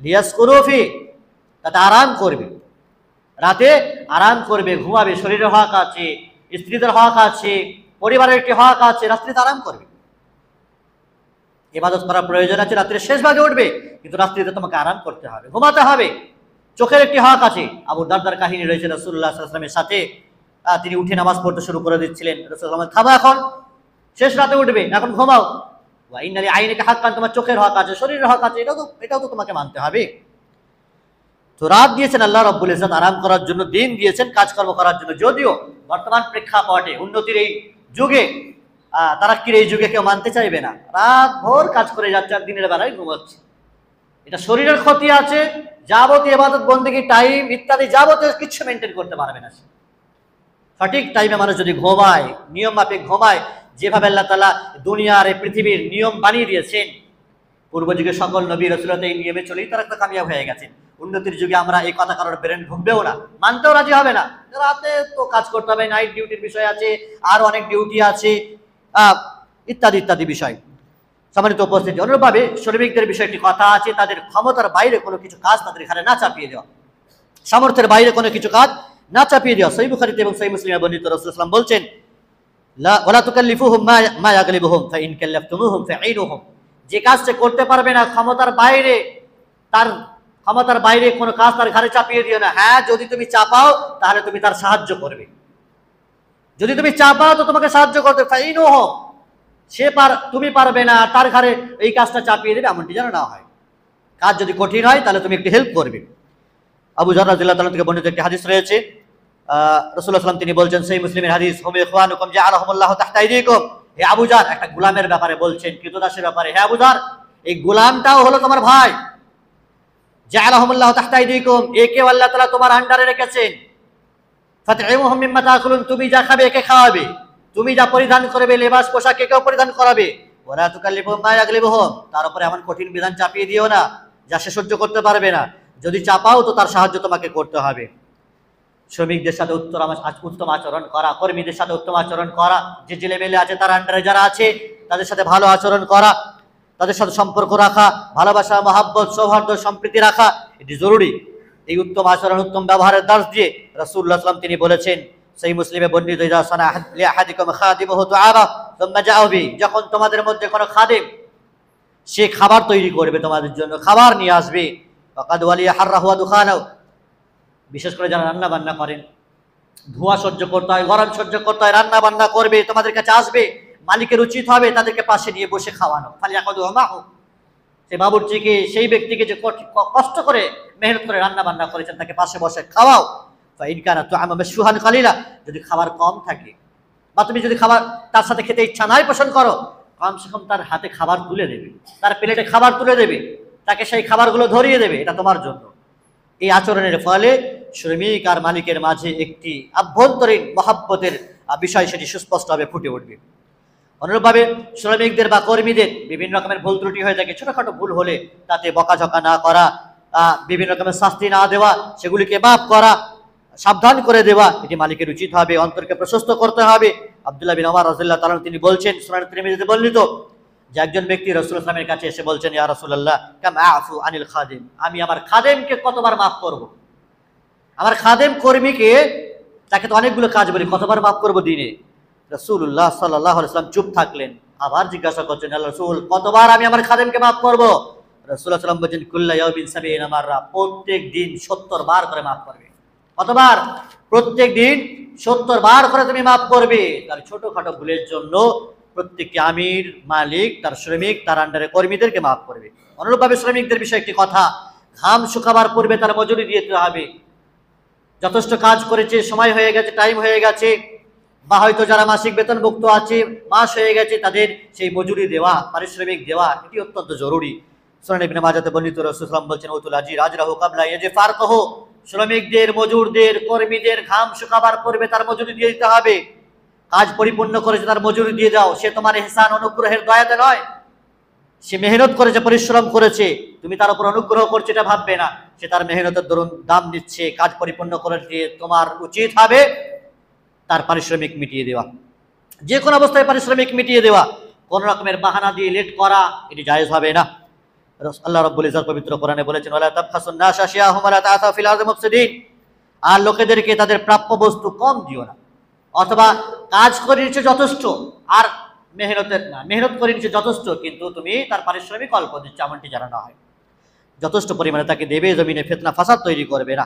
লিয়াসকুনু ফি, তাতে আরাম করবে, রাতে আরাম করবে, ঘুমাবে, শরীরের হক আছে, স্ত্রীদের হক আছে, পরিবারের একটি হক আছে, রাত্রিতে আরাম করবে। ইবাদত করার প্রয়োজন আছে, রাত্রির শেষ ভাগে উঠবে, কিন্তু রাত্রিতে তোমাকে আরাম করতে হবে, ঘুমাতে হবে। চোখের একটি হক আছে। আবু দারদার কাহিনী রয়েছে, রাসূলুল্লাহ সাল্লাল্লাহু আলাইহি ওয়াসাল্লামের সাথে তিনি উঠে নামাজ পড়তে শুরু করে দিচ্ছিলেন। রাসূলুল্লাহ থামো, এখন শেষ রাতে উঠবে, এখন ঘুমাও। ওয়া ইন্না লিআইনিকা হাক্কান, তোমার চোখের হক আছে, শরীরের হক আছে, এটাও তো তোমাকে মানতে হবে। তো রাত দিয়েছেন আল্লাহ রাব্বুল ইজ্জত আরাম করার জন্য, দিন দিয়েছেন কাজকর্ম করার জন্য। যদিও বর্তমান প্রেক্ষাপটে উন্নতির এই যুগে, তারাক্কির এই যুগে কেউ মানতে চাইবে না, রাত ভোর কাজ করে যাচ্ছে আর দিনের বেলায় ঘুমাচ্ছে। এটা শরীরের ক্ষতি আছে, যাবতীয় ইবাদত বন্দেগী টাইম ইত্যাদি যাবতীয় কিছু মেনটেন করতে পারবে না। সঠিক টাইমে মানুষ যদি ঘুমায়, নিয়ম মাফিক ঘুমায়, যেভাবে আল্লাহ তাআলা দুনিয়ার এই পৃথিবীর নিয়ম বানিয়ে দিয়েছেন, পূর্ব যুগে সকল নবী রাসূলরা এই নিয়মে চলেই তারা একটা কামিয়াব হয়ে গেছেন। উন্নতির যুগে আমরা এই কথা কারোর ব্রেন ঢুকবেও না, মানতেও রাজি হবে না। রাতে তো কাজ করতে হবে, নাইট ডিউটির বিষয় আছে, আর অনেক ডিউটি আছে, ইত্যাদি ইত্যাদি বিষয়। সম্মানিত উপস্থিতি, অনুরূপভাবে শ্রমিকদের বিষয়ে একটি কথা আছে, তাদের ক্ষমতার বাইরে কোনো কিছু কাজ তাদের ঘাড়ে না চাপিয়ে দেওয়া, সামর্থ্যের বাইরে কোনো কিছু কাজ না চাপিয়ে দেওয়া। সহিহ বুখারীতে এবং সহিহ মুসলিমে বর্ণিত, রাসূলুল্লাহ সাল্লাল্লাহু আলাইহি ওয়াসাল্লাম বলছেন, ওয়ালা তুকাল্লিফুহুম মা ইয়াগলিবুহুম ফাইন কাল্লাফতুমুহুম ফাঈনুহুম। যে কাজটা করতে পারবে না ক্ষমতার বাইরে, তার ক্ষমতার বাইরে কোনো কাজ তার ঘাড়ে চাপিয়ে দিও না। হ্যাঁ, যদি তুমি চাপাও তাহলে তুমি তার সাহায্য করবে, যদি তুমি চাপাও তো তোমাকে সাহায্য করতে। ফাঈনুহুম, তুমি পারবে না, তার ঘাড়ে এই কাজটা চাপিয়ে দেবে, এমনটি যেন না হয়। কাজ যদি কঠিন হয় তাহলে তুমি একটু হেল্প করবে। আবু যর রাদিয়াল্লাহু তাআলা থেকে বর্ণিত একটি হাদিস রয়েছে, রাসূলুল্লাহ সাল্লাল্লাহু আলাইহি ওয়াসাল্লাম তিনি বলছেন, সহিহ মুসলিমের হাদিস, হুম ইখওয়ানুকুম জাআলাহুমুল্লাহু তাহতা আইদিকুম। হে আবু যর, একটা গোলামের ব্যাপারে বলছেন, কৃতদাসের ব্যাপারে। হে আবু যর, এই গোলামটাও হলো তোমার ভাই। জাআলাহুমুল্লাহু তাহতা আইদিকুম, একে আল্লাহ তাআলা তোমার আন্ডারে রেখেছেন। ফাতঈমুহুম মিম্মা তাকুলুন, তুমি যা খাবে একে খাওয়াবে, তুমি যা পরিধান করবে লেবাস পোশাক একেও পরিধান করাবে। ওয়ালা তুকাল্লিফুহুম মা ইয়াগলিবুহুম, তার উপরে এমন কঠিন বিধান চাপিয়ে দিও না যা সে সহ্য করতে পারবে না। যদি চাপাও তো তার সাহায্য তোমাকে করতে হবে। শ্রমিকদের সাথে উত্তম আচরণ করা, কর্মীদের সাথে উত্তম আচরণ করা, যে জেলে মেলে আছে তার আন্ডারে যারা আছে তাদের সাথে ভালো আচরণ করা, তাদের সাথে সম্পর্ক রাখা, ভালোবাসা, মহাব্বত, সৌহার্দ্য, সম্প্রীতি রাখা, এটি জরুরি। এই উত্তম আচরণ, উত্তম ব্যবহারের দাস দিয়ে রাসূলুল্লাহ সাল্লাল্লাহু আলাইহি ওয়াসাল্লাম তিনি বলেছেন, সহিহ মুসলিমে বর্ণিত, ইযা সানা লিআহাদিকুম খাদিমুহু তুআবা সুম্মা জাআ বি, যখন তোমাদের মধ্যে কোনো খাদিম সে খাবার তৈরি করবে, তোমাদের জন্য খাবার নিয়ে আসবে, ফাকাদ ওয়ালিয়া হাররাহু ওয়া দুখানাহু, বিশেষ করে যারা রান্না বান্না করেন, ধোঁয়া সহ্য করতে হয়, গরম সহ্য করতে হয়, রান্না বান্না করবে, তোমাদের কাছে আসবে, মালিকের উচিত হবে তাদেরকে পাশে নিয়ে বসে খাওয়ানো। ফালিয়াকুদু মাহু, সেই বাবুর্চিকে, সেই ব্যক্তিকে যে কষ্ট করে মেহনত করে রান্না বান্না করেছেন তাকে পাশে বসে খাওয়াও। ফাইন কানা তুআমা মাশফুহান কালিলা, যদি খাবার কম থাকে বা তুমি যদি খাবার তার সাথে খেতে ইচ্ছা নাই পোষণ করো, কমসে কম তার হাতে খাবার তুলে দেবে, তার প্লেটে খাবার তুলে দেবে, তাকে সেই খাবারগুলো ধরিয়ে দেবে, এটা তোমার জন্য। এই আচরণের ফলে শ্রমিক আর মালিকের মাঝে একটি আভ্যন্তরীণ মহাব্বতের বিষয় সেটি সুস্পষ্টভাবে ফুটে উঠবে। অনুরূপভাবে শ্রমিকদের বা কর্মীদের বিভিন্ন রকমের ভুল ত্রুটি হয়ে থাকে, ছোটখাটো ভুল হলে তাতে বকাঝকা না করা, বিভিন্ন রকমের শাস্তি না দেওয়া, সেগুলিকে মাফ করা, সাবধান করে দেওয়া, এটি মালিকের উচিত হবে, অন্তরকে প্রশস্ত করতে হবে। আব্দুল্লাহ বিন ওমর রাদিয়াল্লাহু তাআলা তিনি বলছেন, সুনান তিরমিজিতে বর্ণিত, যে একজন ব্যক্তি রাসূলুল্লাহ সাল্লাল্লাহু আলাইহি ওয়াসাল্লামের কাছে এসে বলছেন, ইয়া রাসূলুল্লাহ কাম আফু আনিল খাদিম, আমি আমার খাদেমকে কতবার মাফ করব, আমার খাদেম কর্মীকে, তাকে তো অনেকগুলো কাজ বলি, কতবার মাফ করবো দিনে? রাসূলুল্লাহ সাল্লাল্লাহু আলাইহি ওয়াসাল্লাম চুপ থাকলেন। আবার জিজ্ঞাসা করছেন, আল্লাহ রাসূল কতবার আমি আমার খাদেমকে মাফ করবো? রাসূলুল্লাহ সাল্লাল্লাহু আলাইহি ওয়াসাল্লাম বলছেন, কুল্লা ইয়াউমিন ৭০ মাররা, প্রত্যেক দিন ৭০ বার করে মাফ করবে। কতবার? প্রত্যেক দিন ৭০ বার করে তুমি মাফ করবে। তার ছোটখাটো ভুলের জন্য প্রত্যেকটি আমির, মালিক, তার শ্রমিক, তার আন্ডারে কর্মীদেরকে মাফ করবে। অনুরূপভাবে শ্রমিকদের বিষয়ে একটি কথা, ঘাম শুকাবার পূর্বে তার মজুরি দিয়ে দিতে হবে। যথেষ্ট কাজ করেছে, সময় হয়ে গেছে, টাইম হয়ে গেছে, বা হয়তো যারা মাসিক বেতনভুক্ত আছে, মাস হয়ে গেছে, তাদের সেই মজুরি দেওয়া, পারিশ্রমিক দেওয়া, এটি অত্যন্ত জরুরি। সুনান ইবনে মাজাতে বর্ণিত, রাসূল সাল্লাল্লাহু আলাইহি ওয়াসাল্লাম বলছেন, উতুল আজির আজরাহু কাবলা ইয়াজফারহু, শ্রমিকদের, মজুরদের, কর্মীদের ঘাম শুকাবার পূর্বে তার মজুরি দিয়ে দিতে হবে। কাজ পরিপূর্ণ করেছে, তার মজুরি দিয়ে দাও। সে তোমার ইহসান, অনুগ্রহের দয়াতে নয়, সে মেহনত করেছে, পরিশ্রম করেছে, তুমি তার উপর অনুগ্রহ করছো এটা ভাববে না। সে তার মেহনতের দরুন দাম নিচ্ছে, কাজ পরিপূর্ণ করে দিয়ে তোমার উচিত হবে তার পারিশ্রমিক মিটিয়ে দেওয়া। যে কোনো অবস্থায় পারিশ্রমিক মিটিয়ে দেওয়া, কোন রকমের বাহানা দিয়ে লেট করা, এটি জায়েজ হবে না। আল্লাহ রাব্বুল ইজ্জত পবিত্র কোরআনে বলেছেন, ওয়ালা তাবখাসুন নাস আশিয়াহুম ওয়ালা তা'সাউ ফিল আরদি মুফসিদিন, আর লোকেদেরকে তাদের প্রাপ্য বস্তু কম দিও না। অথবা কাজ করে নিচ্ছে যথেষ্ট, আর মেহনতের না, মেহনত করে নিচ্ছে যথেষ্ট, কিন্তু তুমি তার পারিশ্রমিক অল্প দিচ্ছ, এমনটি জানানো হয়। যথেষ্ট পরিমাণে তাকে দেবে, জমিনে ফিতনা ফাসাদ তৈরি করবে না।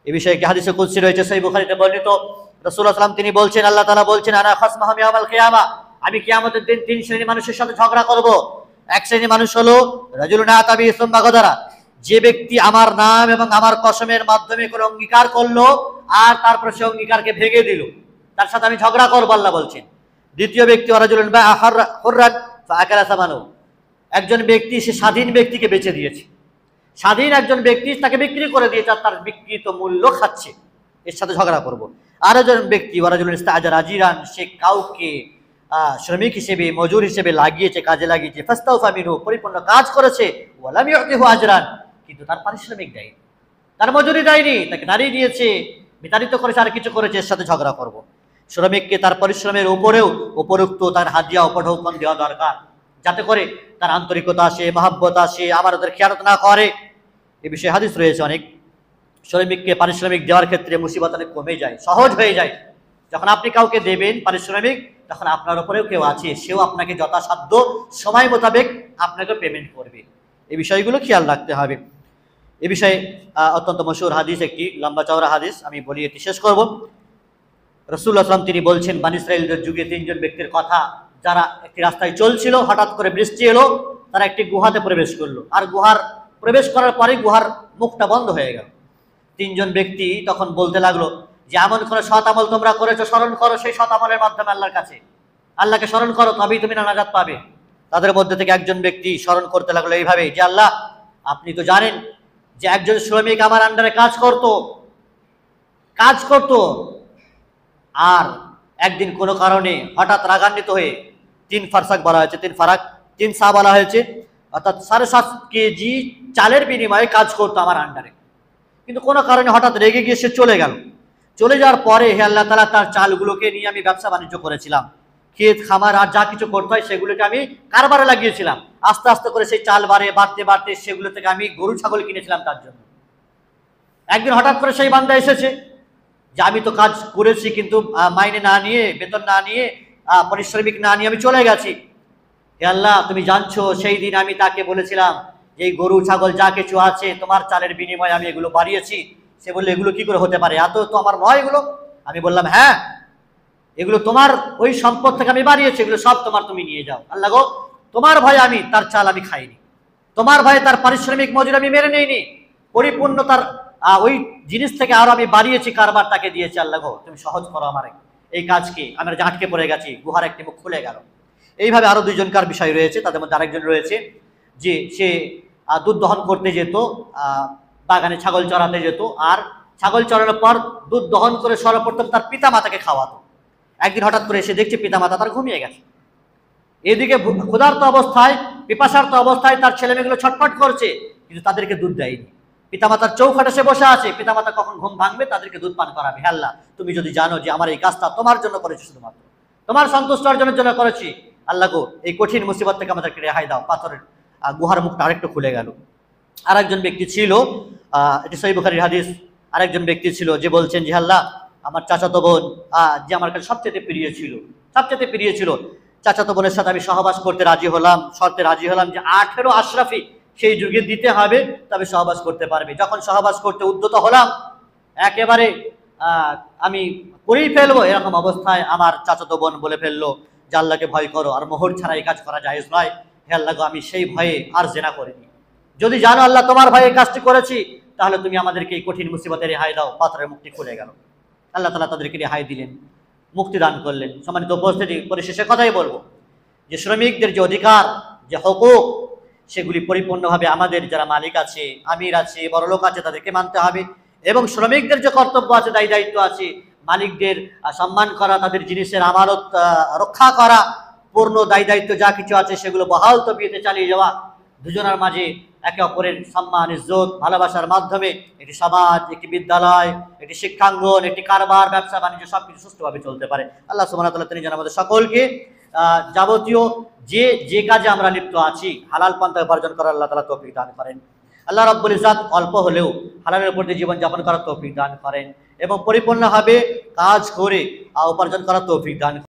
এই বিষয়ে একটি হাদিসে কুদসি রয়েছে, সহিহ বুখারীতে বর্ণিত। রাসূলুল্লাহ সাল্লাল্লাহু আলাইহি ওয়াসাল্লাম তিনি বলছেন, আল্লাহ তাআলা বলছেন, আনা খাসমাহুম ইয়াউমাল কিয়ামা, আমি কিয়ামতের দিন তিন শ্রেণীর মানুষের সাথে ঝগড়া করব। এক শ্রেণীর মানুষ হলো রাজুলুন আতাবি সুম্মা গাদারা, যে ব্যক্তি আমার নাম এবং আমার কসমের মাধ্যমে কোনো অঙ্গীকার করলো আর তারপর সে অঙ্গীকারকে ভেঙে দিল, তার সাথে আমি ঝগড়া করবো, আল্লাহ বলছেন। দ্বিতীয় ব্যক্তি ওয়ারাজুলুন বা'a হুররান ফাআকালা সামানু, একজন ব্যক্তি সে স্বাধীন ব্যক্তিকে বেচে দিয়েছে, স্বাধীন একজন ব্যক্তি তাকে বিক্রি করে দিয়েছে, তার বিক্রিত মূল্য খাচ্ছে, এর সাথে ঝগড়া করব। আর একজন ব্যক্তি ওয়ারাজুলুন ইস্তাআজারা আজিরান, সে কাউকে শ্রমিক হিসেবে, মজুর হিসেবে লাগিয়েছে, কাজে লাগিয়েছে, ফাস্তাওফা মিনহু, পরিপূর্ণ কাজ করেছে, ওয়ালাম ইউতিহু আজরান, কিন্তু তার পারিশ্রমিক দেয়নি, তার মজুরি দেয়নি, তাকে দাঁড়িয়ে দিয়েছে, বিতাড়িত করেছে, আর কিছু করেছে, এর সাথে ঝগড়া করব। শ্রমিককে তার পরিশ্রমের উপরেও উপরোক্ত তার হাদিয়া উপঢৌকন দেওয়া দরকার, যাতে করে তার আন্তরিকতা আসে, মহাব্বত আসে, আমাদের খেয়ালত না করে। এ বিষয়ে হাদিস রয়েছে অনেক। শ্রমিককে পারিশ্রমিক দেওয়ার ক্ষেত্রে মুসিবত অনেক কমে যায়, সহজ হয়ে যায়। যখন আপনি কাউকে দেবেন পারিশ্রমিক, তখন আপনার উপরেও কেউ আছে, সেও আপনাকে যথাসাধ্য সময় মোতাবেক আপনাকে পেমেন্ট করবে। এই বিষয়গুলো খেয়াল রাখতে হবে। এ বিষয়ে অত্যন্ত মশহুর হাদিস, একটি লম্বা চওড়া হাদিস, আমি বলি এটি শেষ করব। রাসূলুল্লাহ সাল্লাল্লাহু আলাইহি ওয়াসাল্লাম তিনি বলছেন, বনী ইসরাঈলদের যুগে তিনজন ব্যক্তির কথা, যারা একটি রাস্তায় চলছিল, হঠাৎ করে বৃষ্টি এলো, তারা একটি গুহাতে প্রবেশ করলো, আর গুহার প্রবেশ করার পরে গুহার মুখটা বন্ধ হয়ে গেল। তিনজন ব্যক্তি তখন বলতে লাগলো যে, এমন করে সৎ আমল তোমরা করেছো, স্মরণ করো সেই সৎ আমলের মাধ্যমে আল্লাহর কাছে, আল্লাহকে স্মরণ করো, তবেই তুমি নাজাত পাবে। তাদের মধ্যে থেকে একজন ব্যক্তি স্মরণ করতে লাগলো এইভাবে, যে আল্লাহ, আপনি তো জানেন যে একজন শ্রমিক আমার আন্ডারে কাজ করত, আর একদিন কোনো কারণে হঠাৎ রাগান্বিত হয়ে 3 ফারসাক বলা হয়েছে, 3 সা বলা হয়েছে, অর্থাৎ 7.5 কেজি চালের বিনিময়ে কাজ করতো আমার আন্ডারে, কিন্তু কোনো কারণে হঠাৎ রেগে গিয়ে সে চলে গেল। চলে যাওয়ার পরে, হে আল্লাহ তাআলা, তার চালগুলোকে নিয়ে আমি ব্যবসা বাণিজ্য করেছিলাম, ক্ষেত খামার আর যা কিছু করতে হয় সেগুলোকে আমি কারবারে লাগিয়েছিলাম। আস্তে আস্তে করে সেই চাল বাড়তে বাড়তে সেগুলো থেকে আমি গরু ছাগল কিনেছিলাম তার জন্য। একদিন হঠাৎ করে সেই বান্দা এসেছে যে, আমি তো কাজ করেছি, কিন্তু মাইনে না নিয়ে, বেতন না নিয়ে, পারিশ্রমিক না নিয়ে আমি চলে গেছি। হে আল্লাহ, তুমি জানছো সেই দিন আমি তাকে বলেছিলাম যে এই গরু ছাগল যা কিছু আছে তোমার চালের বিনিময়ে আমি এগুলো বাড়িয়েছি। সে বললো, এগুলো কি করে হতে পারে, এত তো আমার নয় এগুলো। আমি বললাম, হ্যাঁ, এগুলো তোমার ওই সম্পদ থেকে আমি বাড়িয়েছি, এগুলো সব তোমার, তুমি নিয়ে যাও। আল্লাহ গো, তোমার ভয়ে আমি তার চাল আমি খাইনি, তোমার ভয়ে তার পারিশ্রমিক মজুরি আমি মেরে নেইনি, পরিপূর্ণ তার ওই জিনিস থেকে আরো আমি বাড়িয়েছি, কারবার তাকে দিয়েছি। আল্লাহ গো, তুমি সহজ করো আমার এই কাজকে, আমরা যে আটকে পড়ে গেছি, গুহার একটি মুখ খুলে গেল। এইভাবে আরো দুইজনকার বিষয় রয়েছে, তাদের মধ্যে আরেকজন রয়েছে যে সে দুধ দহন করতে যেত, বাগানে ছাগল চড়াতে যেত, আর ছাগল চড়ানোর পর দুধ দহন করে সর্বপ্রথম তার পিতা মাতাকে খাওয়াতো। একদিন হঠাৎ করে এসে দেখছে পিতা মাতা তার ঘুমিয়ে গেছে। এদিকে ক্ষুধার্ত অবস্থায়, পিপাসার্ত অবস্থায় তার ছেলেমেয়েগুলো ছটফট করছে, কিন্তু তাদেরকে দুধ দেয়নি। পিতামাতার চৌখাটে সে বসে আছে, পিতামাতা কখন ঘুম ভাঙবে তাদেরকে দুধ পান করাবে। হে আল্লাহ, তুমি যদি জানো যে আমার এই কাজটা তোমার জন্য করেছি, শুধুমাত্র তোমার সন্তুষ্ট অর্জনের জন্য করেছি, আল্লাহ গো, এই কঠিন মুসিবত থেকে আমাদেরকে রেহাই দাও। পাথরের গুহার মুখটা আরেকটু খুলে গেল। আর একজন ব্যক্তি ছিল, এটি সহিহ বুখারীর হাদিস, আরেকজন ব্যক্তি ছিল যে বলছেন যে আল্লাহ আমার চাচাতো বোন যে আমার কাছে সবচেয়ে প্রিয় ছিল চাচাতো বোনের সাথে আমি সহবাস করতে রাজি হলাম, শর্তে রাজি হলাম যে 18 আশরাফি সেই যুগে দিতে হবে, তবে সহবাস করতে পারবে। যখন সহবাস করতে উদ্যত হলাম, একেবারে আমি করেই ফেলবো, এরকম অবস্থায় আমার চাচাতো বোন বলে ফেললো যে আল্লাহকে ভয় করো, আর মোহর ছাড়া এই কাজ করা জায়েজ নয়। হে আল্লাহ গো, আমি সেই ভয়ে আর জেনা করিনি। যদি জানো আল্লাহ তোমার ভয়ে কাজটি করেছি, তাহলে তুমি আমাদেরকে এই কঠিন মুসিবতে রেহাই দাও। পাথরের মুক্তি খুলে গেল, আল্লাহ তাআলা তাদেরকে রেহাই দিলেন, মুক্তি দান করলেন। সম্মানিত উপস্থিতি, পরিশেষে কথাই বলবো যে শ্রমিকদের যে অধিকার, যে হকুক, সেগুলি পরিপূর্ণভাবে আমাদের যারা মালিক আছে, আমির আছে, বড়লোক আছে, তাদেরকে মানতে হবে। এবং শ্রমিকদের যে কর্তব্য আছে, দায়ী দায়িত্ব আছে, মালিকদের সম্মান করা, তাদের জিনিসের আমানত রক্ষা করা, পূর্ণ দায়ী দায়িত্ব যা কিছু আছে সেগুলো বহাল তবিয়তে চালিয়ে যাওয়া। দুজনের মাঝে একে অপরের সম্মান, ইজ্জত, ভালোবাসার মাধ্যমে একটি সমাজ, একটি বিদ্যালয়, একটি শিক্ষাঙ্গন, একটি কারবার, ব্যবসা বাণিজ্য সবকিছু সুষ্ঠুভাবে চলতে পারে। আল্লাহ সুবহানাহু ওয়া তাআলা তিনি যেন আমাদের সকলকে যাবতীয় যে কাজে আমরা লিপ্ত আছি হালাল পন্থায় উপার্জন করার আল্লাহ তাআলা তৌফিক দান করেন। আল্লাহ রাব্বুল ইজ্জত অল্প হলেও হালালের উপর দিয়ে জীবনযাপন করার তৌফিক দান করেন এবং পরিপূর্ণভাবে কাজ করে উপার্জন করার তৌফিক দান করেন।